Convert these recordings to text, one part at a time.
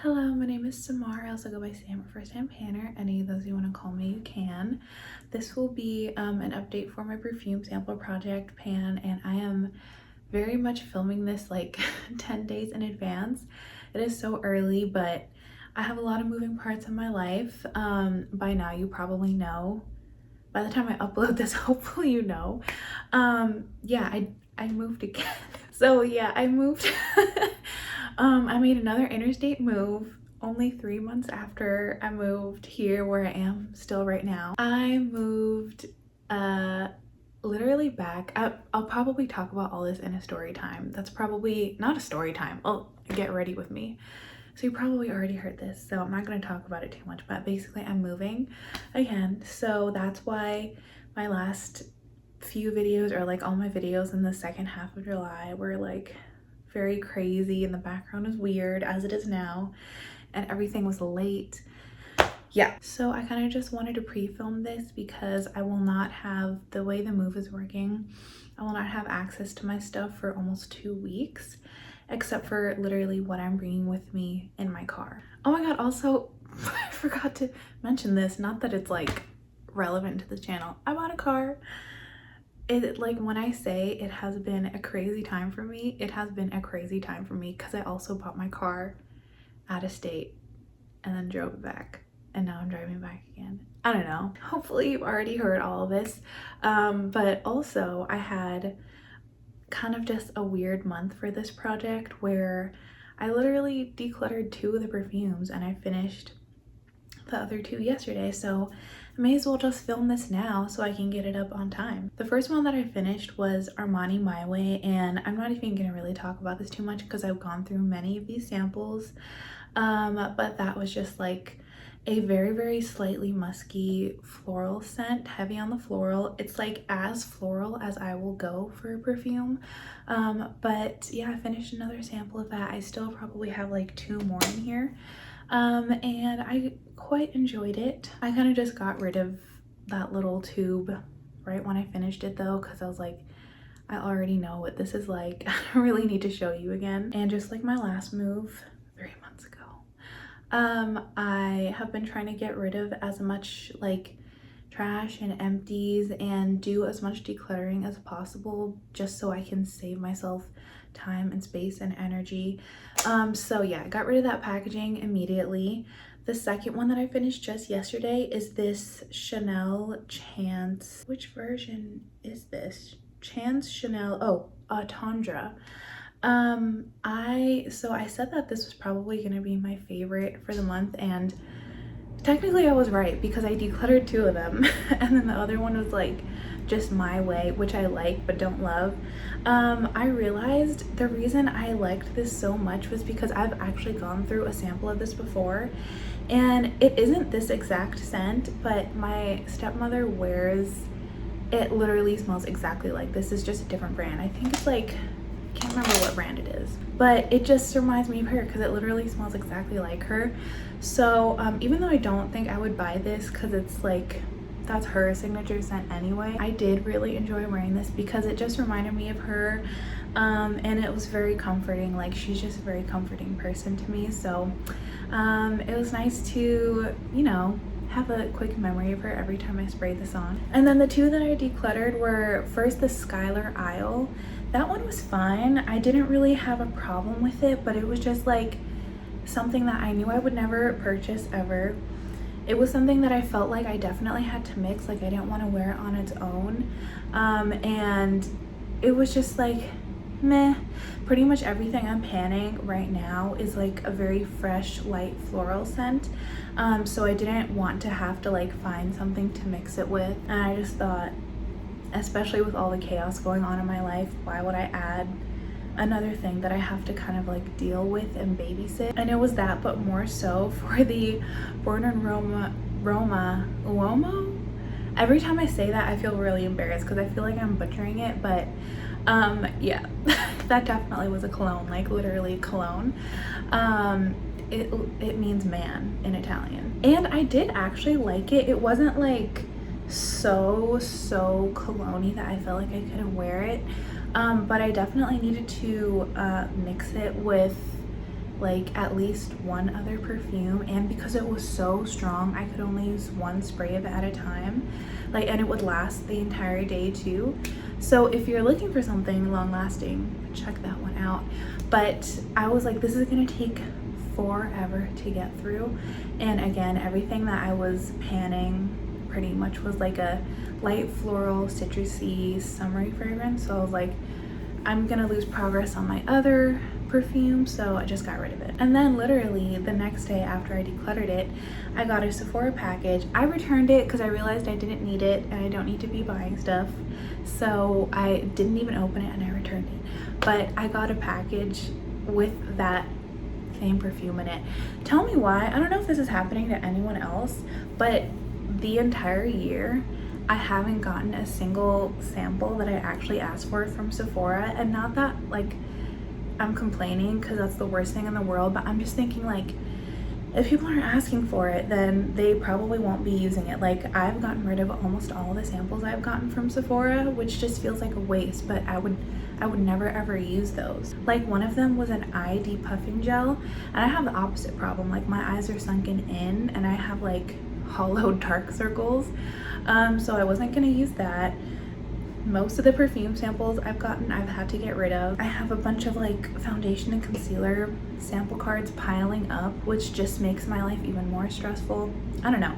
Hello, my name is Samar. I also go by Sam or First Time Panner. Any of those you want to call me, you can. This will be an update for my perfume sample project pan, and I am very much filming this like 10 days in advance. It is so early, but I have a lot of moving parts in my life. By now you probably know. By the time I upload this, hopefully you know. Yeah, I moved again. So yeah, I moved. I made another interstate move only 3 months after I moved here where I am still right now. I moved literally back. I'll probably talk about all this in a story time. That's probably not a story time. Oh, get ready with me. So you probably already heard this, so I'm not going to talk about it too much, but basically I'm moving again. So that's why my last few videos, or like all my videos in the second half of July, were like very crazy and the background is weird as it is now and everything was late. Yeah, so I kind of just wanted to pre-film this because I will not have, the way the move is working, I will not have access to my stuff for almost 2 weeks, except for literally what I'm bringing with me in my car. Oh my god, also I forgot to mention this, not that it's like relevant to the channel. I bought a car. It, like, when I say it has been a crazy time for me, it has been a crazy time for me because I also bought my car out of state and then drove it back, and now I'm driving back again. I don't know. Hopefully you've already heard all of this. But also I had kind of just a weird month for this project where I literally decluttered 2 of the perfumes and I finished the other 2 yesterday, so I may as well just film this now so I can get it up on time. The first one that I finished was Armani My Way, and I'm not even gonna really talk about this too much because I've gone through many of these samples, but that was just like a very slightly musky floral scent, heavy on the floral. It's like as floral as I will go for a perfume. But yeah, I finished another sample of that. I still probably have like 2 more in here. And I quite enjoyed it. I kind of just got rid of that little tube right when I finished it though, because I was like, I already know what this is like. I don't really need to show you again. And just like my last move 3 months ago, I have been trying to get rid of as much like trash and empties and do as much decluttering as possible just so I can save myself time and space and energy. So yeah, I got rid of that packaging immediately. The second one that I finished just yesterday is this Chanel Chance. Which version is this? Chance Chanel, oh, Tundra. I said that this was probably gonna be my favorite for the month, and technically I was right because I decluttered 2 of them and then the other one was like just My Way, which I like but don't love. I realized the reason I liked this so much was because I've actually gone through a sample of this before, and it isn't this exact scent, but my stepmother wears it. Literally smells exactly like this. It's just a different brand. I think it's like, I can't remember what brand it is, but it just reminds me of her because it literally smells exactly like her. So even though I don't think I would buy this because it's like, that's her signature scent anyway, I did really enjoy wearing this because it just reminded me of her, and it was very comforting. Like, she's just a very comforting person to me, so it was nice to, you know, have a quick memory of her every time I sprayed this on. And then the 2 that I decluttered were first the Skylar Isle. That one was fine. I didn't really have a problem with it, but it was just like something that I knew I would never purchase ever. It was something that I felt like I definitely had to mix, like I didn't want to wear it on its own. And it was just like meh. Pretty much everything I'm panning right now is like a very fresh, light floral scent. So I didn't want to have to like find something to mix it with. And I just thought, especially with all the chaos going on in my life, why would I add another thing that I have to kind of like deal with and babysit? And it was that, but more so for the Born in Roma Uomo. Every time I say that I feel really embarrassed because I feel like I'm butchering it, but yeah, that definitely was a cologne, like literally cologne. It means man in Italian, and I did actually like it. It wasn't like so cologne-y that I felt like I couldn't wear it, but I definitely needed to mix it with like at least one other perfume, and because it was so strong I could only use one spray of it at a time, like, and it would last the entire day too. So if you're looking for something long lasting, check that one out. But I was like, this is gonna take forever to get through. And again, everything that I was panning pretty much was like a light floral citrusy summery fragrance. So I was like, I'm gonna lose progress on my other perfume, so I just got rid of it. And then literally the next day after I decluttered it, I got a Sephora package. I returned it because I realized I didn't need it and I don't need to be buying stuff, so I didn't even open it and I returned it. But I got a package with that same perfume in it. Tell me why. I don't know if this is happening to anyone else, but the entire year I haven't gotten a single sample that I actually asked for from Sephora. And not that like I'm complaining, because that's the worst thing in the world, but I'm just thinking, like, if people aren't asking for it, then they probably won't be using it. Like, I've gotten rid of almost all the samples I've gotten from Sephora, which just feels like a waste, but I would never ever use those. Like, one of them was an eye depuffing gel, and I have the opposite problem. Like, my eyes are sunken in and I have like hollow dark circles, so I wasn't gonna use that. Most of the perfume samples I've gotten, I've had to get rid of. I have a bunch of like foundation and concealer sample cards piling up, which just makes my life even more stressful. I don't know.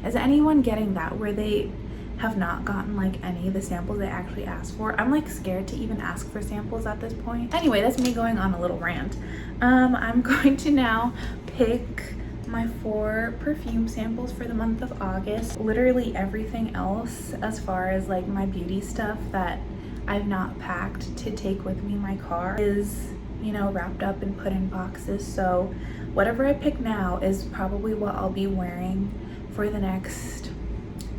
Is anyone getting that, where they have not gotten like any of the samples they actually asked for? I'm like scared to even ask for samples at this point. Anyway, that's me going on a little rant. I'm going to now pick my 4 perfume samples for the month of August. Literally everything else as far as like my beauty stuff that I've not packed to take with me in my car is, you know, wrapped up and put in boxes. So whatever I pick now is probably what I'll be wearing for the next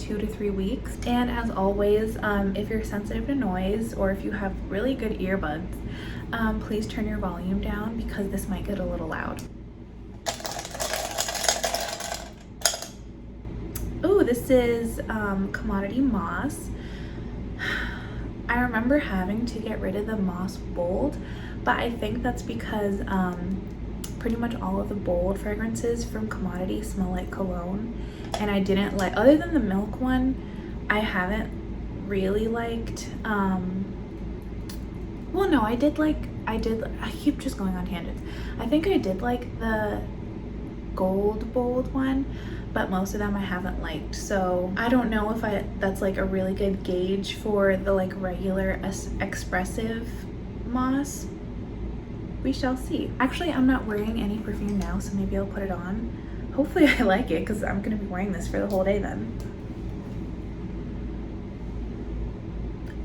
2 to 3 weeks. And as always, if you're sensitive to noise or if you have really good earbuds, please turn your volume down because this might get a little loud. Oh, this is Commodity Moss. I remember having to get rid of the Moss Bold, but I think that's because pretty much all of the bold fragrances from Commodity smell like cologne, and I didn't like, other than the milk one, I haven't really liked, well no, I keep just going on tangents. I think I did like the gold bold one, but most of them I haven't liked. So I don't know if that's like a really good gauge for the like regular expressive Moss. We shall see. Actually, I'm not wearing any perfume now, so maybe I'll put it on. Hopefully I like it, because I'm gonna be wearing this for the whole day then.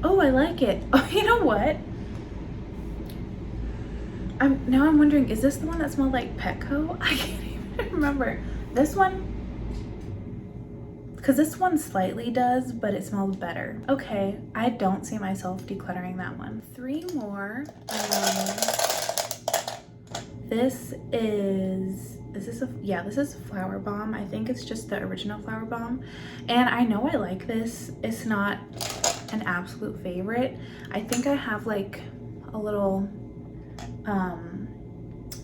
Oh, I like it. Oh, you know what? Now I'm wondering, is this the one that smelled like Petco? I can't even remember. This one? Because this one slightly does, but it smells better. Okay, I don't see myself decluttering that one. 3 more. This is Flower Bomb. I think it's just the original Flower Bomb. And I know I like this. It's not an absolute favorite. I think I have like a little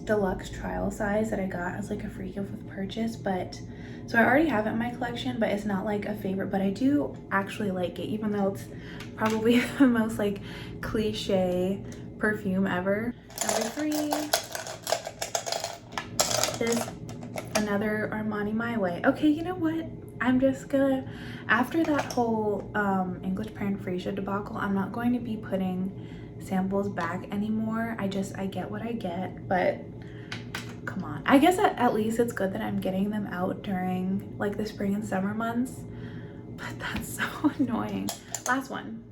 deluxe trial size that I got as like a free gift with purchase, but so I already have it in my collection, but it's not like a favorite, but I do actually like it, even though it's probably the most like cliche perfume ever. Number 3 is another Armani My Way. Okay, you know what? I'm just gonna, after that whole English Pear and Freesia debacle, I'm not going to be putting samples back anymore. I get what I get, but come on. I guess at least it's good that I'm getting them out during like the spring and summer months, but that's so annoying. Last one.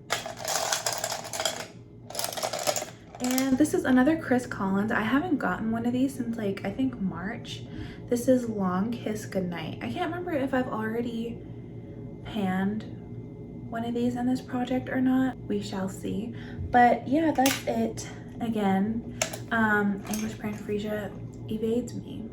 And this is another Chris Collins. I haven't gotten one of these since like, I think March. This is Long Kiss Goodnight. I can't remember if I've already panned one of these in this project or not. We shall see. But yeah, that's it. Again, English Pear and Freesia evades me.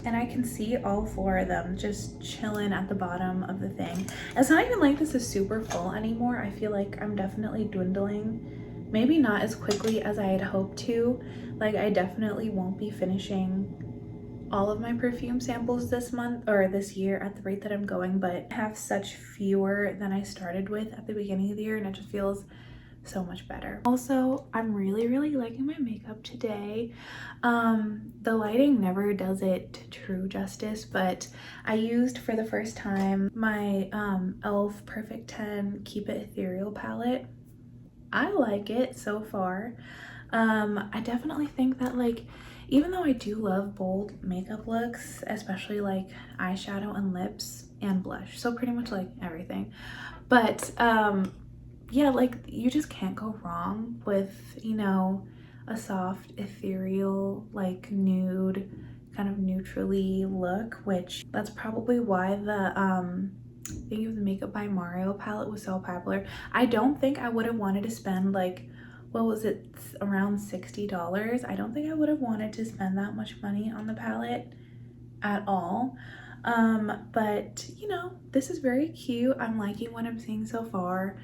And I can see all 4 of them just chilling at the bottom of the thing. It's not even like this is super full anymore. I feel like I'm definitely dwindling Maybe not as quickly as I had hoped to. Like, I definitely won't be finishing all of my perfume samples this month or this year at the rate that I'm going, but I have such fewer than I started with at the beginning of the year, and it just feels so much better. Also, I'm really liking my makeup today. The lighting never does it true justice, but I used for the first time my e.l.f. Perfect 10 Keep It Ethereal palette. I like it so far. I definitely think that, like, even though I do love bold makeup looks, especially like eyeshadow and lips and blush, so pretty much like everything, but yeah, like, you just can't go wrong with, you know, a soft ethereal, like, nude, kind of neutrally look, which that's probably why the Thinking of the Makeup by Mario palette was so popular. I don't think I would have wanted to spend, like, what was it, around $60. I don't think I would have wanted to spend that much money on the palette at all. But you know, this is very cute. I'm liking what I'm seeing so far.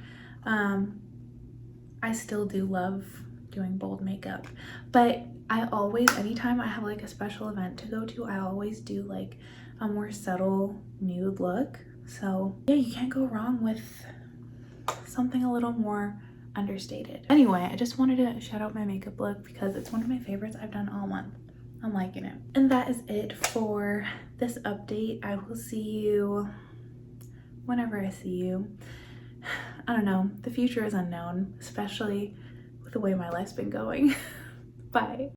I still do love doing bold makeup, but I always, anytime I have like a special event to go to, I always do like a more subtle nude look. So yeah, you can't go wrong with something a little more understated. Anyway, I just wanted to shout out my makeup look because it's one of my favorites I've done all month. I'm liking it. And that is it for this update. I will see you whenever I see you. I don't know, the future is unknown, especially with the way my life's been going. Bye.